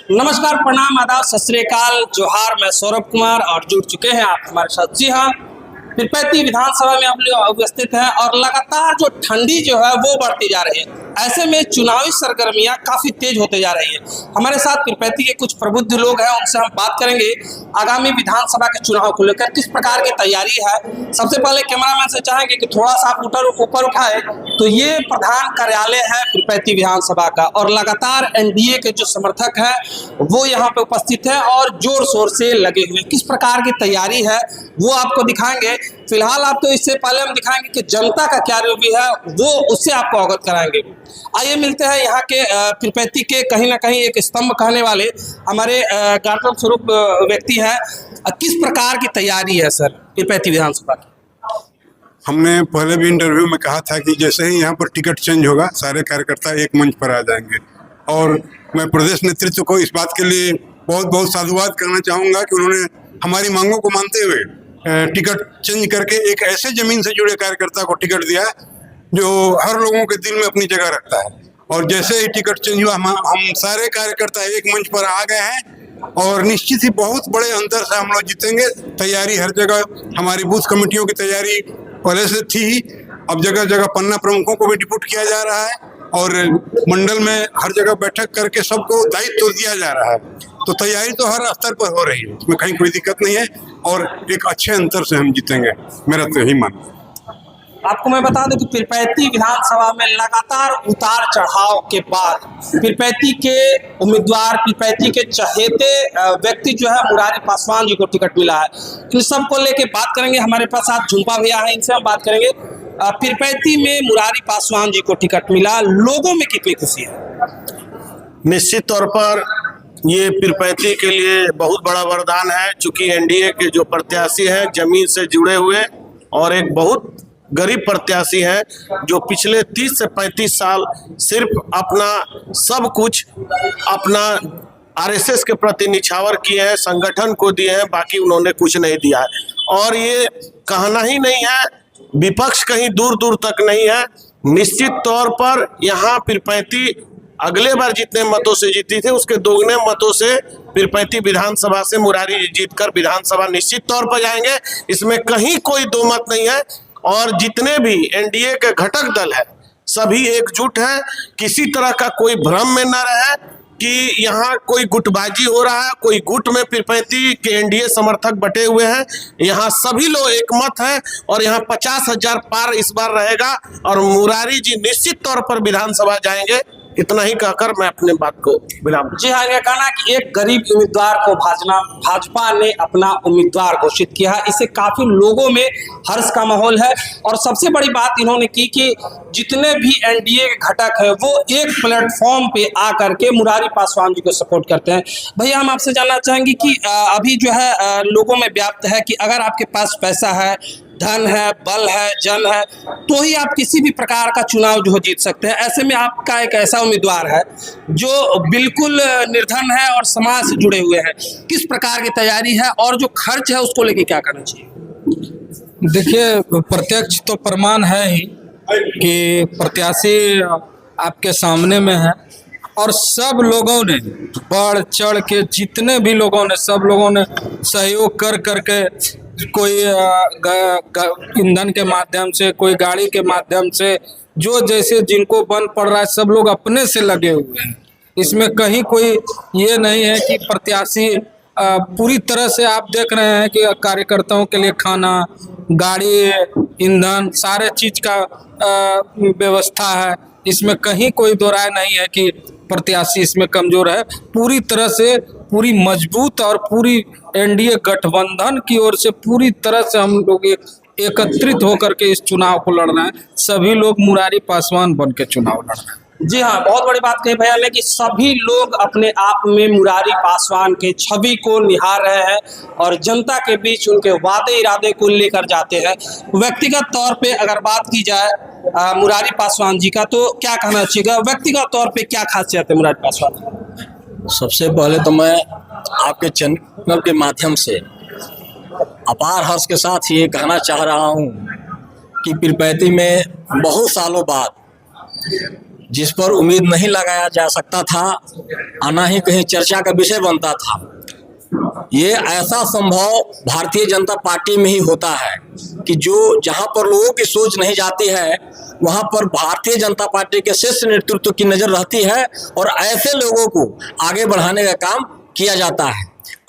नमस्कार, प्रणाम, आदाब, सत श्री अकाल, जोहार। मैं सौरभ कुमार और जुड़ चुके हैं आप हमारे साथ। जी हाँ, पीरपैंती विधानसभा में आप लोग उपस्थित हैं और लगातार जो ठंडी जो है वो बढ़ती जा रही है। ऐसे में चुनावी सरगर्मियां काफी तेज होते जा रही है। हमारे साथ पीरपैंती के कुछ प्रबुद्ध लोग हैं, उनसे हम बात करेंगे आगामी विधानसभा के चुनाव को लेकर किस प्रकार की तैयारी है। सबसे पहले कैमरामैन से चाहेंगे कि थोड़ा सा आप ऊपर उठाए। तो ये प्रधान कार्यालय है पीरपैंती विधानसभा का और लगातार एनडीए के जो समर्थक हैं वो यहाँ पे उपस्थित है और जोर शोर से लगे हुए। किस प्रकार की तैयारी है वो आपको दिखाएंगे। फिलहाल आपको इससे पहले हम दिखाएंगे कि जनता का क्या रिव्यू है, वो उससे आपको अवगत कराएंगे। आइए मिलते हैं यहाँ के पीरपैंती के कहीं ना कहीं एक स्तंभ कहने वाले हमारे गौतम स्वरूप व्यक्ति हैं। किस प्रकार की तैयारी है सर पीरपैंती विधानसभा की? हमने पहले भी इंटरव्यू में कहा था कि जैसे ही यहाँ पर टिकट चेंज होगा सारे कार्यकर्ता एक मंच पर आ जाएंगे। और मैं प्रदेश नेतृत्व को इस बात के लिए बहुत बहुत साधुवाद करना चाहूँगा कि उन्होंने हमारी मांगों को मानते हुए टिकट चेंज करके एक ऐसे जमीन से जुड़े कार्यकर्ता को टिकट दिया जो हर लोगों के दिल में अपनी जगह रखता है। और जैसे ही टिकट चेंज हुआ हम सारे कार्यकर्ता एक मंच पर आ गए हैं और निश्चित ही बहुत बड़े अंतर से हम लोग जीतेंगे। तैयारी हर जगह, हमारी बूथ कमेटियों की तैयारी पहले से थी, अब जगह जगह पन्ना प्रमुखों को भी डिप्यूट किया जा रहा है और मंडल में हर जगह बैठक करके सबको दायित्व दिया जा रहा है। तो तैयारी तो हर स्तर पर हो रही है, इसमें कहीं कोई दिक्कत नहीं है और एक अच्छे अंतर से हम जीतेंगे, मेरा तो यही मानना है। आपको मैं बता दूं कि पीरपैंती विधानसभा में लगातार उतार चढ़ाव के बाद पीरपैंती के उम्मीदवार, पीरपैंती के चहेते व्यक्ति जो है मुरारी पासवान जी को टिकट मिला है। इन सबको लेके बात करेंगे। हमारे पास आज झुंपा भैया है, इनसे हम बात करेंगे। पीरपैंती में मुरारी पासवान जी को टिकट मिला, लोगों में कितनी खुशी है? निश्चित तौर पर ये पीरपैंती के लिए बहुत बड़ा वरदान है, चूंकि एनडीए के जो प्रत्याशी हैं जमीन से जुड़े हुए और एक बहुत गरीब प्रत्याशी है जो पिछले 30 से 35 साल सिर्फ अपना सब कुछ अपना आरएसएस के प्रति निछावर किए हैं, संगठन को दिए हैं, बाकी उन्होंने कुछ नहीं दिया है। और ये कहना ही नहीं है, विपक्ष कहीं दूर दूर तक नहीं है। निश्चित तौर पर यहाँ पीरपैंती अगले बार जितने मतों से जीती थी उसके दोगुने मतों से पीरपैंती विधानसभा से मुरारी जीतकर विधानसभा निश्चित तौर पर जाएंगे, इसमें कहीं कोई दो मत नहीं है। और जितने भी एनडीए के घटक दल है सभी एकजुट हैं, किसी तरह का कोई भ्रम में न रहे कि यहाँ कोई गुटबाजी हो रहा है। कोई गुट में पीरपैंती के एनडीए समर्थक बटे हुए हैं, यहाँ सभी लोग एकमत हैं और यहाँ 50,000 पार इस बार रहेगा और मुरारी जी निश्चित तौर पर विधानसभा जाएंगे। इतना ही कहकर मैं अपने बात को विराम। जी हाँ, यह कहना कि एक गरीब उम्मीदवार को भाजपा ने अपना उम्मीदवार घोषित किया है, इससे काफी लोगों में हर्ष का माहौल है। और सबसे बड़ी बात इन्होंने की कि जितने भी एनडीए के घटक है वो एक प्लेटफॉर्म पे आकर के मुरारी पासवान जी को सपोर्ट करते हैं। भैया, हम आपसे जानना चाहेंगे कि अभी जो है लोगों में व्याप्त है कि अगर आपके पास पैसा है, धन है, बल है, जन है, तो ही आप किसी भी प्रकार का चुनाव जो जीत सकते हैं। ऐसे में आपका एक ऐसा उम्मीदवार है जो बिल्कुल निर्धन है और समाज से जुड़े हुए हैं। किस प्रकार की तैयारी है और जो खर्च है उसको लेके क्या करना चाहिए? देखिए, प्रत्यक्ष तो प्रमाण है ही कि प्रत्याशी आपके सामने में है और सब लोगों ने बढ़ चढ़ के, जितने भी लोगों ने, सब लोगों ने सहयोग कर करके, कोई ईंधन के माध्यम से, कोई गाड़ी के माध्यम से, जो जैसे जिनको बन पड़ रहा है सब लोग अपने से लगे हुए हैं। इसमें कहीं कोई ये नहीं है कि प्रत्याशी पूरी तरह से, आप देख रहे हैं कि कार्यकर्ताओं के लिए खाना, गाड़ी, ईंधन, सारे चीज का व्यवस्था है। इसमें कहीं कोई दो राय नहीं है कि प्रत्याशी इसमें कमजोर है। पूरी तरह से, पूरी मजबूत और पूरी एनडीए गठबंधन की ओर से पूरी तरह से हम लोग एकत्रित होकर के इस चुनाव को लड़ रहे हैं। सभी लोग मुरारी पासवान बन के चुनाव लड़ रहे हैं। जी हाँ, बहुत बड़ी बात कही भैया ने कि सभी लोग अपने आप में मुरारी पासवान के छवि को निहार रहे हैं और जनता के बीच उनके वादे इरादे को लेकर जाते हैं। व्यक्तिगत तौर पे अगर बात की जाए मुरारी पासवान जी का, तो क्या कहना चाहिएगा? व्यक्तिगत तौर पे क्या खासियत है मुरारी पासवान? सबसे पहले तो मैं आपके चैनल के माध्यम से अपार हर्ष के साथ ये कहना चाह रहा हूँ कि पीरपैंती में बहुत सालों बाद जिस पर उम्मीद नहीं लगाया जा सकता था आना ही कहीं चर्चा का विषय बनता था। ये ऐसा संभव भारतीय जनता पार्टी में ही होता है कि जो जहां पर लोगों की सोच नहीं जाती है वहां पर भारतीय जनता पार्टी के शीर्ष नेतृत्व की नजर रहती है और ऐसे लोगों को आगे बढ़ाने का काम किया जाता है।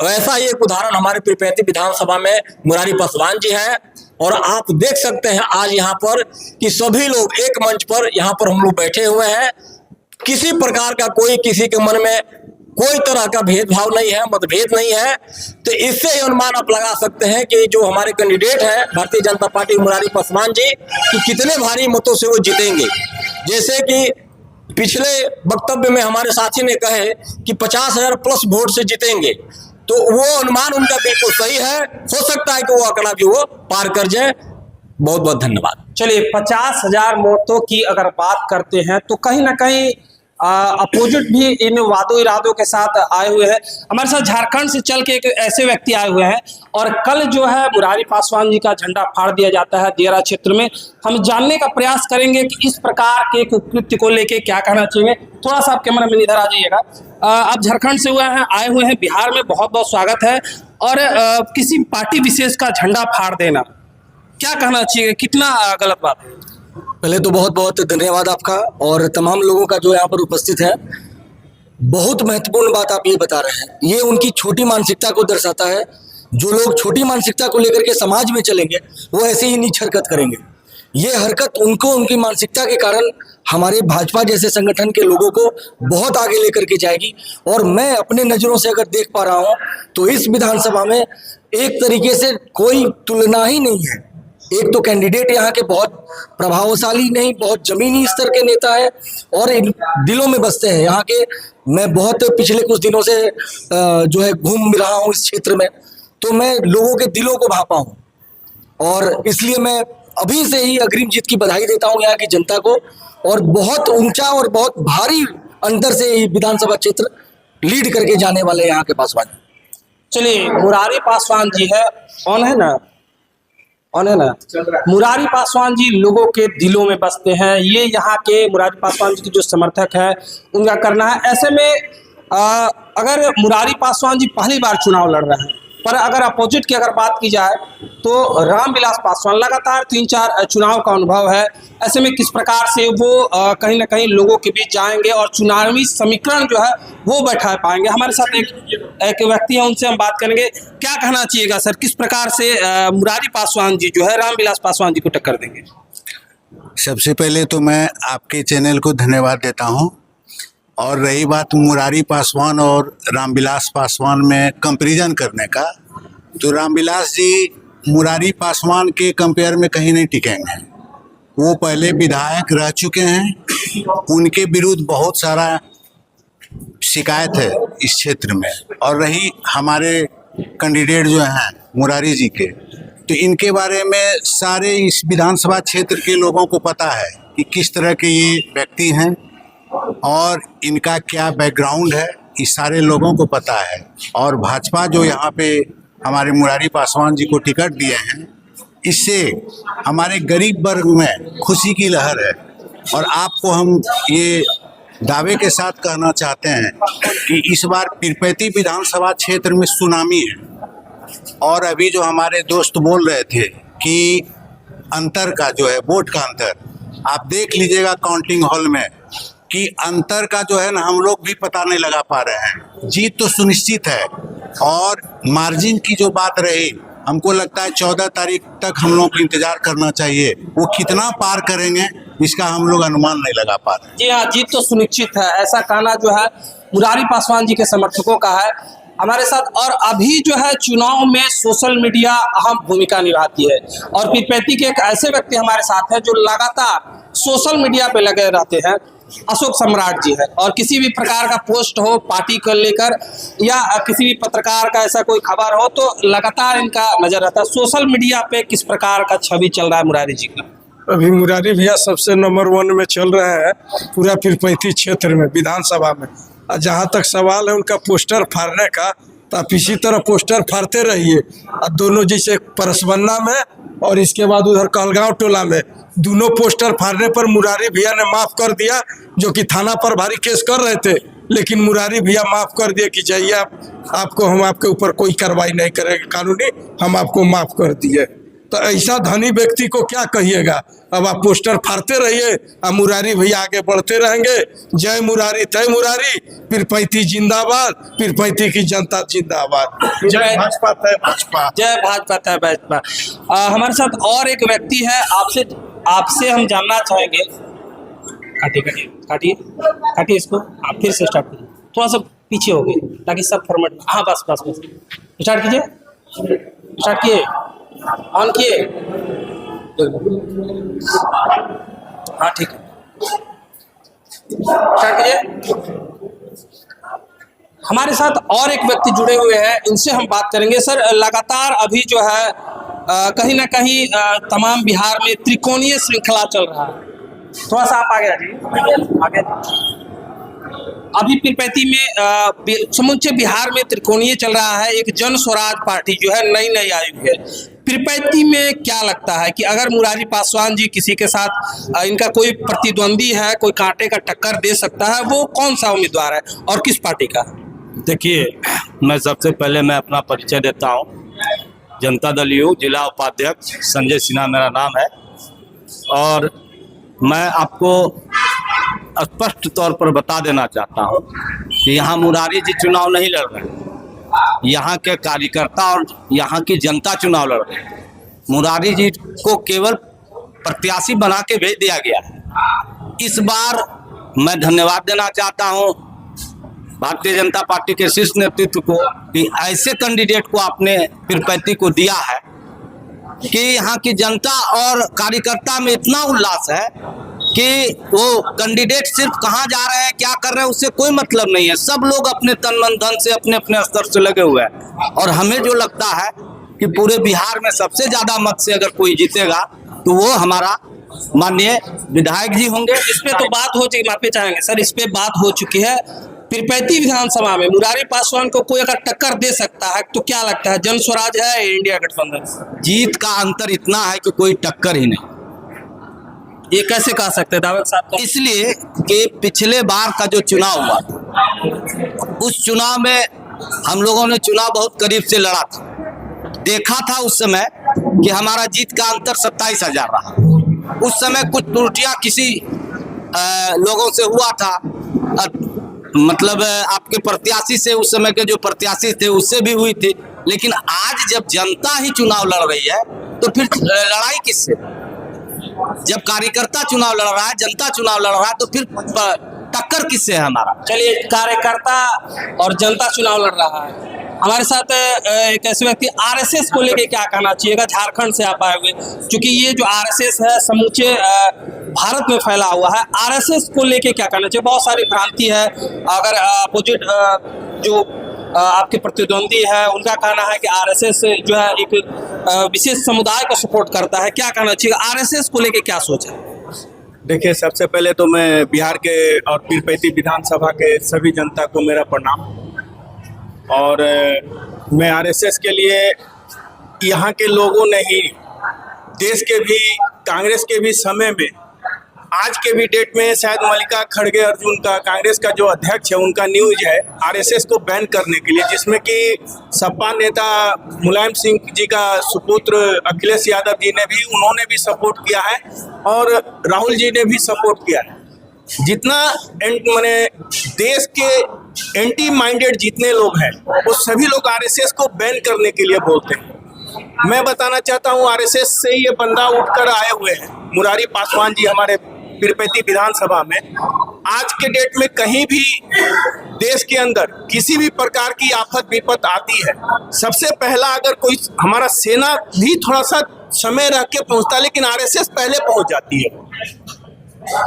ऐसा ही एक उदाहरण हमारे पीरपैंती विधानसभा में मुरारी पासवान जी हैं और आप देख सकते हैं आज यहाँ पर कि सभी लोग एक मंच पर यहाँ पर हम लोग बैठे हुए हैं। किसी प्रकार का कोई किसी के मन में कोई तरह का भेदभाव नहीं है, मतभेद नहीं है। तो इससे ही अनुमान आप लगा सकते हैं कि जो हमारे कैंडिडेट हैं भारतीय जनता पार्टी मुरारी पासवान जी कि कितने भारी मतों से वो जीतेंगे। जैसे कि पिछले वक्तव्य में हमारे साथी ने कहे कि 50,000 प्लस वोट से जीतेंगे, तो वो अनुमान उनका बिल्कुल सही है। हो सकता है कि वो आंकड़ा भी वो पार कर जाए। बहुत बहुत धन्यवाद। चलिए 50,000 वोटों की अगर बात करते हैं तो कहीं ना कहीं अपोजिट भी इन वादों इरादों के साथ आए हुए हैं। हमारे साथ झारखंड से चल के एक ऐसे व्यक्ति आए हुए हैं और कल जो है मुरारी पासवान जी का झंडा फाड़ दिया जाता है दियारा क्षेत्र में। हम जानने का प्रयास करेंगे कि इस प्रकार के कुकृत्य को लेके क्या कहना चाहिए। थोड़ा सा आप कैमरा मैन इधर आ जाइएगा। आप झारखंड से आए हुए हैं बिहार में, बहुत बहुत स्वागत है। और किसी पार्टी विशेष का झंडा फाड़ देना क्या कहना चाहिए, कितना गलत बात है? पहले तो बहुत बहुत धन्यवाद आपका और तमाम लोगों का जो यहाँ पर उपस्थित है। बहुत महत्वपूर्ण बात आप ये बता रहे हैं, ये उनकी छोटी मानसिकता को दर्शाता है। जो लोग छोटी मानसिकता को लेकर के समाज में चलेंगे वो ऐसे ही नीच हरकत करेंगे। ये हरकत उनको उनकी मानसिकता के कारण हमारे भाजपा जैसे संगठन के लोगों को बहुत आगे लेकर के जाएगी। और मैं अपने नज़रों से अगर देख पा रहा हूँ तो इस विधानसभा में एक तरीके से कोई तुलना ही नहीं है। एक तो कैंडिडेट यहाँ के बहुत प्रभावशाली नहीं, बहुत जमीनी स्तर के नेता है और इन दिलों में बसते हैं यहाँ के। मैं बहुत पिछले कुछ दिनों से जो है घूम रहा हूँ इस क्षेत्र में, तो मैं लोगों के दिलों को भांपा हूँ और इसलिए मैं अभी से ही अग्रिम जीत की बधाई देता हूँ यहाँ की जनता को। और बहुत ऊंचा और बहुत भारी अंतर से ये विधानसभा क्षेत्र लीड करके जाने वाले यहाँ के पासवान। चलिए मुरारी पासवान जी है, ऑन है ना मुरारी पासवान जी लोगों के दिलों में बसते हैं। ये यहाँ के मुरारी पासवान जी के जो समर्थक है उनका करना है। ऐसे में अगर मुरारी पासवान जी पहली बार चुनाव लड़ रहे हैं, पर अगर अपोजिट की अगर बात की जाए तो रामविलास पासवान लगातार 3-4 चुनाव का अनुभव है। ऐसे में किस प्रकार से वो कहीं ना कहीं लोगों के बीच जाएंगे और चुनावी समीकरण जो है वो बैठा पाएंगे। हमारे साथ एक व्यक्ति है, उनसे हम बात करेंगे। क्या कहना चाहिएगा सर, किस प्रकार से मुरारी पासवान जी जो है रामविलास पासवान जी को टक्कर देंगे? सबसे पहले तो मैं आपके चैनल को धन्यवाद देता हूं। और रही बात मुरारी पासवान और रामविलास पासवान में कंपैरिजन करने का, तो रामविलास जी मुरारी पासवान के कंपेयर में कहीं नहीं टिकेंगे। वो पहले विधायक रह चुके हैं, उनके विरुद्ध बहुत सारा शिकायत है इस क्षेत्र में। और रही हमारे कैंडिडेट जो हैं मुरारी जी के, तो इनके बारे में सारे इस विधानसभा क्षेत्र के लोगों को पता है कि किस तरह के ये व्यक्ति हैं और इनका क्या बैकग्राउंड है, इस सारे लोगों को पता है। और भाजपा जो यहाँ पे हमारे मुरारी पासवान जी को टिकट दिए हैं, इससे हमारे गरीब वर्ग में खुशी की लहर है। और आपको हम ये दावे के साथ कहना चाहते हैं कि इस बार पीरपैंती विधानसभा क्षेत्र में सुनामी है। और अभी जो हमारे दोस्त बोल रहे थे कि अंतर का जो है, वोट का अंतर, आप देख लीजिएगा काउंटिंग हॉल में कि अंतर का जो है ना हम लोग भी पता नहीं लगा पा रहे हैं। जीत तो सुनिश्चित है। और मार्जिन की जो बात रही, हमको लगता है 14 तारीख तक हम लोग को इंतजार करना चाहिए। वो कितना पार करेंगे इसका हम लोग अनुमान नहीं लगा पा रहे। जी हाँ, जीत तो सुनिश्चित है, ऐसा कहना जो है मुरारी पासवान जी के समर्थकों का है। हमारे साथ और अभी जो है चुनाव में सोशल मीडिया अहम भूमिका निभाती है और पीरपैंती के एक ऐसे व्यक्ति हमारे साथ हैं जो लगातार सोशल मीडिया पे लगे रहते हैं। अशोक सम्राट जी है और किसी भी प्रकार का पोस्ट हो पार्टी को लेकर या किसी भी पत्रकार का ऐसा कोई खबर हो तो लगातार इनका नजर रहता है। सोशल मीडिया पे किस प्रकार का छवि चल रहा है मुरारी जी का? अभी मुरारी भैया सबसे नंबर 1 में चल रहे हैं पूरा पीरपैंती क्षेत्र में विधानसभा में। और जहाँ तक सवाल है उनका पोस्टर फाड़ने का, तो आप इसी तरह पोस्टर फाड़ते रहिए। और दोनों जैसे परसबन्ना में और इसके बाद उधर कहलगांव टोला में दोनों पोस्टर फाड़ने पर मुरारी भैया ने माफ़ कर दिया, जो कि थाना पर भारी केस कर रहे थे। लेकिन मुरारी भैया माफ कर दिए कि जाइए आपको हम आपके ऊपर कोई कार्रवाई नहीं करेंगे कानूनी, हम आपको माफ कर दिए। तो ऐसा धनी व्यक्ति को क्या कहिएगा। अब आप पोस्टर फाड़ते रहिए और मुरारी भैया आगे बढ़ते रहेंगे। जय मुरारी तय मुरारी, पीरपैंती जिंदाबाद, पीरपैंती की जनता जिंदाबाद। जय भाजपा तय भाजपा। जय भाजपा तय भाजपा। हमारे साथ और एक व्यक्ति है, आपसे हम जानना चाहेंगे। काटिए इसको, आप फिर से स्टार्ट कीजिए, थोड़ा सा पीछे हो गए ताकि सब फॉर्मेट। हाँ बस स्टार्ट कीजिए, स्टार्ट किए, ऑन किए। हाँ ठीक है, स्टार्ट कीजिए। हमारे साथ और एक व्यक्ति जुड़े हुए हैं, इनसे हम बात करेंगे। सर, लगातार अभी जो है कहीं ना कहीं तमाम बिहार में त्रिकोणीय श्रृंखला चल रहा है। थोड़ा सा आप आगे आगे। अभी पीरपैंती में समूचे बिहार में त्रिकोणीय चल रहा है। एक जन स्वराज पार्टी जो है नई आई हुई है। पीरपैंती में क्या लगता है कि अगर मुरारी पासवान जी किसी के साथ इनका कोई प्रतिद्वंदी है, कोई कांटे का टक्कर दे सकता है, वो कौन सा उम्मीदवार है और किस पार्टी का? देखिए, मैं सबसे पहले मैं अपना परिचय देता हूँ। जनता दल यू जिला उपाध्यक्ष संजय सिन्हा मेरा नाम है, और मैं आपको स्पष्ट तौर पर बता देना चाहता हूँ कि यहाँ मुरारी जी चुनाव नहीं लड़ रहे, यहाँ के कार्यकर्ता और यहाँ की जनता चुनाव लड़ रहे हैं। मुरारी जी को केवल प्रत्याशी बना के भेज दिया गया है। इस बार मैं धन्यवाद देना चाहता हूँ भारतीय जनता पार्टी के शीर्ष नेतृत्व को कि ऐसे कैंडिडेट को आपने पीरपैंती को दिया है कि यहाँ की जनता और कार्यकर्ता में इतना उल्लास है कि वो कैंडिडेट सिर्फ कहाँ जा रहे हैं, क्या कर रहे हैं, उससे कोई मतलब नहीं है। सब लोग अपने तन मन धन से अपने अपने स्तर से लगे हुए हैं। और हमें जो लगता है कि पूरे बिहार में सबसे ज्यादा मत से अगर कोई जीतेगा तो वो हमारा माननीय विधायक जी होंगे। इस पे तो बात हो चुकी, माफी चाहेंगे सर, इस पे बात हो चुकी है। पीरपैंती विधानसभा में मुरारी पासवान को कोई अगर टक्कर दे सकता है तो क्या लगता है, जन स्वराज है इंडिया गठबंधन? जीत का अंतर इतना है कि कोई टक्कर ही नहीं। ये कैसे कह सकते हैं दावत साहब? इसलिए कि पिछले बार का जो चुनाव हुआ था, उस चुनाव में हम लोगों ने चुनाव बहुत करीब से लड़ा था। देखा था उस समय कि हमारा जीत का अंतर 27,000 रहा। उस समय कुछ त्रुटियां किसी लोगों से हुआ था, मतलब आपके प्रत्याशी से, उस समय के जो प्रत्याशी थे उससे भी हुई थी। लेकिन आज जब जनता ही चुनाव लड़ रही है तो फिर लड़ाई किससे? जब कार्यकर्ता चुनाव लड़ रहा है, जनता चुनाव लड़ रहा है, तो फिर टक्कर किससे है हमारा? चलिए, कार्यकर्ता और जनता चुनाव लड़ रहा है। हमारे साथ एक ऐसे व्यक्ति, आरएसएस को लेके क्या कहना चाहिएगा? झारखंड से आप आए हुए, क्योंकि ये जो आरएसएस है समूचे भारत में फैला हुआ है। आरएसएस को लेके क्या कहना चाहिए? बहुत सारी भ्रांति है। अगर अपोजिट जो आपके प्रतिद्वंदी है उनका कहना है कि आरएसएस जो है एक विशेष समुदाय को सपोर्ट करता है, क्या कहना चाहिए? आरएसएस को लेके क्या सोच है? देखिए, सबसे पहले तो मैं बिहार के और पीरपैंती विधानसभा के सभी जनता को मेरा प्रणाम। और मैं आरएसएस के लिए यहाँ के लोगों ने ही, देश के भी, कांग्रेस के भी समय में, आज के भी डेट में शायद मल्लिका खड़गे अर्जुन का, कांग्रेस का जो अध्यक्ष है, उनका न्यूज है आरएसएस को बैन करने के लिए, जिसमें कि सपा नेता मुलायम सिंह जी का सुपुत्र अखिलेश यादव जी ने भी, उन्होंने भी सपोर्ट किया है और राहुल जी ने भी सपोर्ट किया है। जितना मैंने देश के एंटी माइंडेड जितने लोग हैं वो सभी लोग आरएसएस को बैन करने के लिए बोलते हैं। मैं बताना चाहता हूँ, आरएसएस से ये बंदा उठकर आए हुए हैं मुरारी पासवान जी हमारे पीरपैंती विधानसभा में। आज के डेट में कहीं भी देश के अंदर किसी भी प्रकार की आफत विपत आती है, सबसे पहला अगर कोई हमारा सेना भी थोड़ा सा समय रह के पहुंचता है, लेकिन आरएसएस पहले पहुंच जाती है।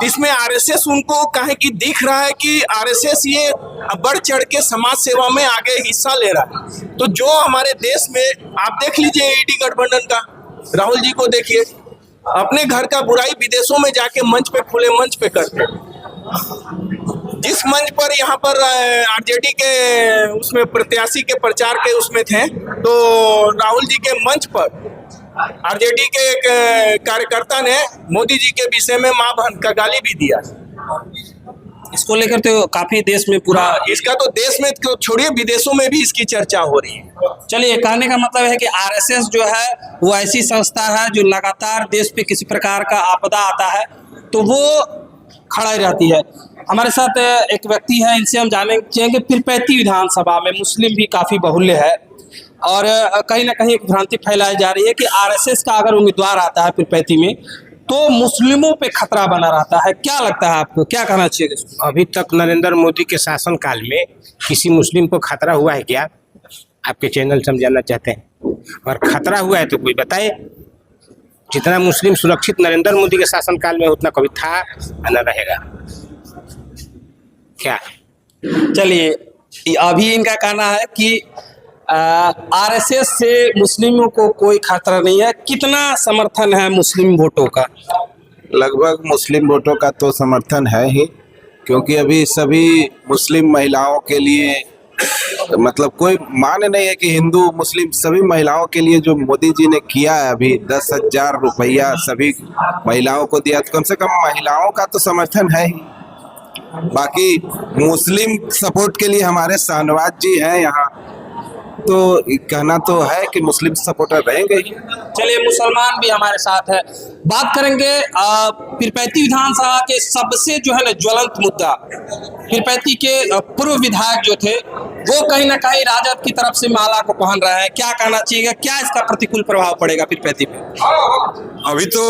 इसमें आरएसएस उनको कहे कि दिख रहा है कि आरएसएस ये बढ़ चढ़ के समाज सेवा में आगे हिस्सा ले रहा है। तो जो हमारे देश में आप देख लीजिए ईडी गठबंधन का, राहुल जी को देखिए, अपने घर का बुराई विदेशों में जाके मंच पे, खुले मंच पे करते हैं। जिस मंच पर यहाँ पर आरजेडी के उसमें प्रत्याशी के प्रचार के उसमें थे, तो राहुल जी के मंच पर आरजेडी के एक कार्यकर्ता ने मोदी जी के विषय में मां बहन का गाली भी दिया। इसको लेकर तो काफी देश में पूरा इसका तो देश में तो छोड़िए, विदेशों में भी इसकी चर्चा हो रही है। चलिए, कहने का मतलब है कि आरएसएस जो है वो ऐसी संस्था है जो लगातार देश पे किसी प्रकार का आपदा आता है तो वो खड़ा रहती है। हमारे साथ एक व्यक्ति है, इनसे हम जाने चाहेंगे पीरपैंती विधानसभा में मुस्लिम भी काफी बहुल्य है और कहीं ना कहीं एक भ्रांति फैलाई जा रही है कि आरएसएस का अगर उम्मीदवार आता है पीरपैंती में तो मुस्लिमों पे खतरा बना रहता है। क्या लगता है आपको, क्या कहना चाहिए? अभी तक नरेंद्र मोदी के शासनकाल में किसी मुस्लिम को खतरा हुआ है क्या? आपके चैनल से हम जानना चाहते हैं। और खतरा हुआ है तो कोई बताए। जितना मुस्लिम सुरक्षित नरेंद्र मोदी के शासनकाल में उतना कभी था न रहेगा क्या? चलिए, अभी इनका कहना है कि आरएसएस से मुस्लिमों को कोई खतरा नहीं है। कितना समर्थन है मुस्लिम वोटों का? लगभग मुस्लिम वोटों का तो समर्थन है ही, क्योंकि अभी सभी मुस्लिम महिलाओं के लिए मतलब कोई मान नहीं है कि हिंदू मुस्लिम सभी महिलाओं के लिए जो मोदी जी ने किया है अभी 10,000 रुपया सभी महिलाओं को दिया, तो कम से कम महिलाओं का तो समर्थन है ही। बाकी मुस्लिम सपोर्ट के लिए हमारे शाहनवाज जी हैं यहाँ, तो कहना तो है कि मुस्लिम सपोर्टर रहेंगे ही। चलिए, मुसलमान भी हमारे साथ है, बात करेंगे पीरपैंती विधानसभा के सबसे जो है ना ज्वलंत मुद्दा। पीरपैंती के पूर्व विधायक जो थे वो कहीं ना कहीं राजद की तरफ से माला को पहन रहे हैं। क्या कहना चाहिए, क्या इसका प्रतिकूल प्रभाव पड़ेगा पीरपैंती पे? अभी तो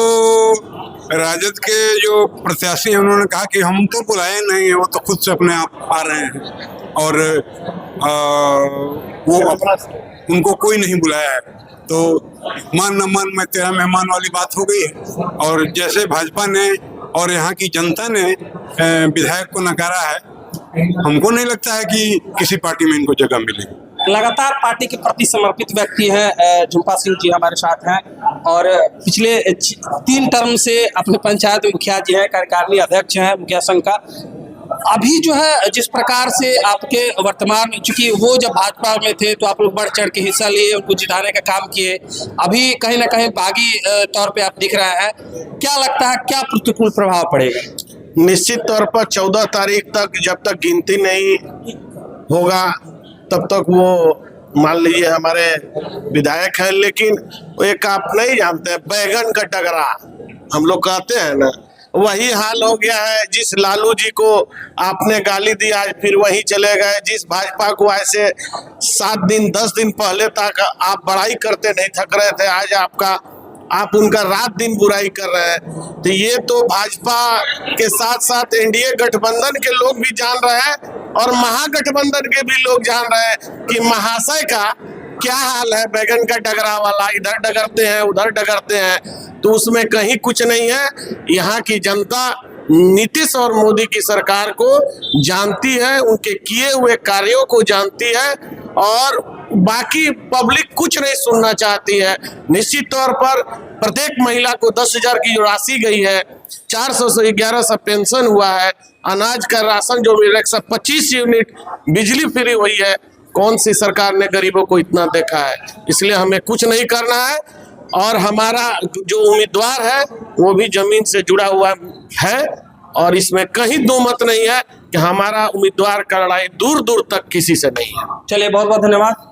राजद के जो प्रत्याशी हैं उन्होंने कहा कि हम तो बुलाए नहीं है, वो तो खुद से अपने आप आ रहे हैं और वो उनको कोई नहीं बुलाया है। तो मान न मान मैं तेरा मेहमान वाली बात हो गई है। और जैसे भाजपा ने और यहाँ की जनता ने विधायक को नकारा है, हमको नहीं लगता है कि किसी पार्टी में इनको जगह मिलेगी। लगातार पार्टी के प्रति समर्पित व्यक्ति हैं झुम्पा सिंह जी हमारे साथ हैं और पिछले 3 टर्म से अपने पंचायत में मुखिया जी हैं, कार्यकारिणी अध्यक्ष हैं मुखिया संघ का। अभी जो है जिस प्रकार से आपके वर्तमान, चूंकि वो जब भाजपा में थे तो आप लोग बढ़ चढ़ के हिस्सा लिए, उनको जिताने का काम किए, अभी कहीं ना कहीं बागी तौर पे आप दिख रहे हैं। क्या लगता है, क्या प्रतिकूल प्रभाव पड़ेगा? निश्चित तौर पर 14 तारीख तक जब तक गिनती नहीं होगा तब तक वो मान लीजिए हमारे विधायक है, लेकिन एक आप नहीं जानते बैगन का टगरा हम लोग कहते हैं ना, वही हाल हो गया है। जिस लालू जी को आपने गाली दी आज फिर वही चले गए, जिस भाजपा को ऐसे 7 दिन 10 दिन पहले तक आप बड़ाई करते नहीं थक रहे थे, आज आप उनका रात दिन बुराई कर रहे हैं। तो ये तो भाजपा के साथ साथ एनडीए गठबंधन के लोग भी जान रहे हैं और महागठबंधन के भी लोग जान रहे हैं कि महाशय का क्या हाल है। बैगन का डगरा वाला, इधर डगरते हैं उधर डगरते हैं, तो उसमें कहीं कुछ नहीं है। यहाँ की जनता नीतीश और मोदी की सरकार को जानती है, उनके किए हुए कार्यों को जानती है और बाकी पब्लिक कुछ नहीं सुनना चाहती है। निश्चित तौर पर प्रत्येक महिला को 10,000 की जो राशि गई है, 400 से 1100 पेंशन हुआ है, अनाज का राशन जो मिल रहा है, 125 यूनिट बिजली फ्री हुई है। कौन सी सरकार ने गरीबों को इतना देखा है? इसलिए हमें कुछ नहीं करना है और हमारा जो उम्मीदवार है वो भी जमीन से जुड़ा हुआ है और इसमें कहीं दो मत नहीं है कि हमारा उम्मीदवार का लड़ाई दूर दूर तक किसी से नहीं है। चलिए, बहुत बहुत धन्यवाद।